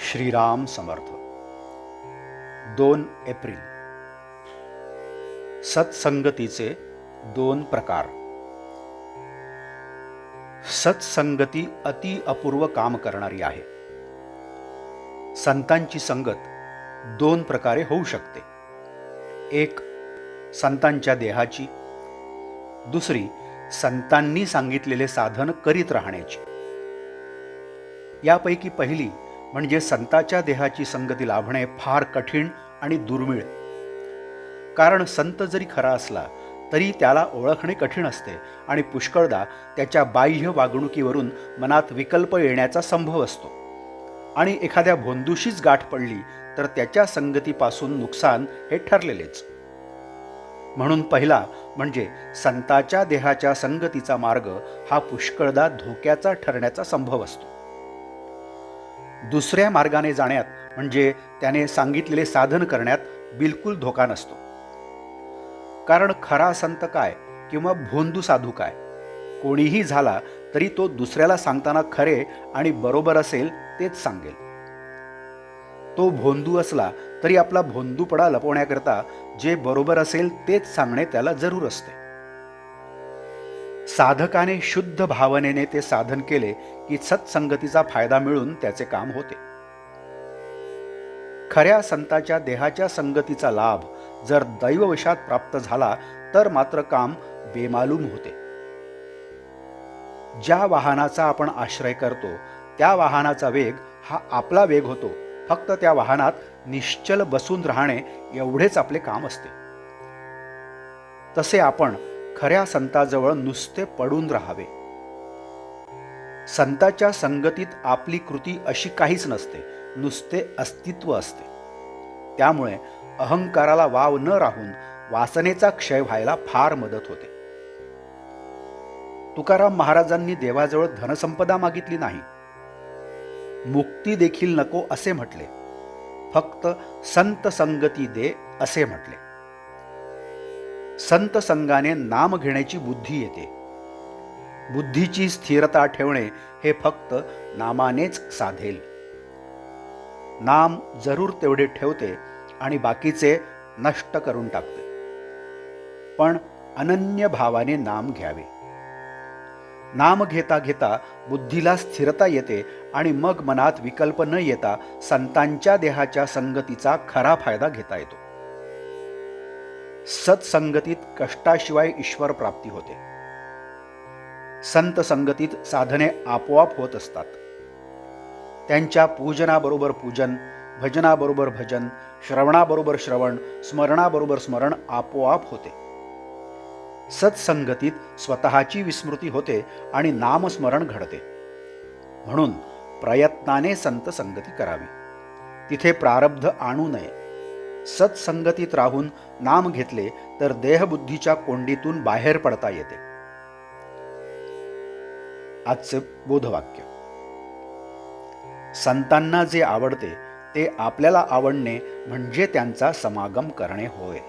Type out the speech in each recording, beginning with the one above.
Shriram Samarth. 2 April. सत्संगतीचे 2 प्रकार. सत्संगती अति अपूर्व काम करणारी आहे. संतांची संगत 2 प्रकारे होऊ शकते. एक संतांच्या देहाची, दुसरी संतांनी सांगितलेले साधन करीत राहण्याची. यापैकी पहिली म्हणजे संताच्या देहाची संगती लाभणे फार कठीण आणि दुर्मिळ. कारण संत जरी खरा असला तरी त्याला ओळखणे कठीण असते आणि पुष्कळदा त्याच्या बाह्य वागणुकीवरून मनात विकल्प येण्याचा संभव असतो. आणि एखाद्या भोंदूशीच गाठ पडली तर त्याच्या संगतीपासून नुकसान हे ठरलेलेच. म्हणून पहिला म्हणजे संताच्या देहाच्या संगतीचा मार्ग हा पुष्कळदा धोक्याचा ठरण्याचा संभव असतो. दुसऱ्या मार्गाने जाण्यात म्हणजे त्याने सांगितलेले साधन करण्यात बिलकुल धोका नसतो. कारण खरा संत काय किंवा भोंदू साधू काय, कोणीही झाला तरी तो दुसऱ्याला सांगताना खरे आणि बरोबर असेल तेच सांगेल. तो भोंदू असला तरी आपला भोंदूपणा लपवण्याकरता जे बरोबर असेल तेच सांगणे त्याला जरूर असते. साधकाने शुद्ध भावनेने ते साधन केले की सत्संगतीचा फायदा मिळून त्याचे काम होते. खऱ्या संताच्या देहाच्या संगतीचा लाभ जर दैववशात प्राप्त झाला तर मात्र काम बेमालूम होते. ज्या वाहनाचा आपण आश्रय करतो त्या वाहनाचा वेग हा आपला वेग होतो. फक्त त्या वाहनात निश्चल बसून राहणे एवढेच आपले काम असते. तसे आपण खऱ्या संताजवळ नुसते पडून राहावे. संताच्या संगतीत आपली कृती अशी काहीच नसते, नुसते अस्तित्व असते. त्यामुळे अहंकाराला वाव न राहून वासनेचा क्षय व्हायला फार मदत होते. तुकाराम महाराजांनी देवाजवळ धनसंपदा मागितली नाही, मुक्ती देखील नको असे म्हटले. फक्त संत संगती दे असे म्हटले. संत संगाने नाम घेण्याची बुद्धी येते. बुद्धीची स्थिरता ठेवणे हे फक्त नामानेच साधेल. नाम जरूर तेवढे ठेवते आणि बाकीचे नष्ट करून टाकते. पण अनन्य भावाने नाम घ्यावे. नाम घेता घेता बुद्धीला स्थिरता येते आणि मग मनात विकल्प न येता संतांच्या देहाच्या संगतीचा खरा फायदा घेता येतो. सत्संगतीत कष्टाशिवाय ईश्वर प्राप्ती होते. संत संगतीत साधने आपोआप होत असतात. त्यांच्या पूजनाबरोबर पूजन, भजनाबरोबर भजन, श्रवणाबरोबर श्रवण, स्मरणाबरोबर स्मरण आपोआप होते. सत्संगतीत स्वतःची विस्मृती होते आणि नामस्मरण घडते. म्हणून प्रयत्नाने संत संगती करावी. तिथे प्रारब्ध आणू नये. सत्संगतीत राहून नाम घेतले तर देहबुद्धीच्या कोंडीतून बाहेर पडता येते. आजचे बोधवाक्य. संतांना जे आवडते ते आपल्याला आवडणे म्हणजे त्यांचा समागम करणे होय.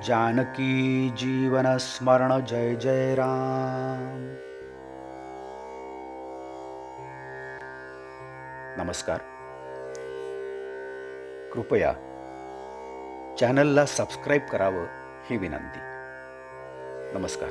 जानकी जीवन स्मरण जय जय राम. नमस्कार. कृपया चॅनलला सबस्क्राईब करावं ही विनंती. नमस्कार.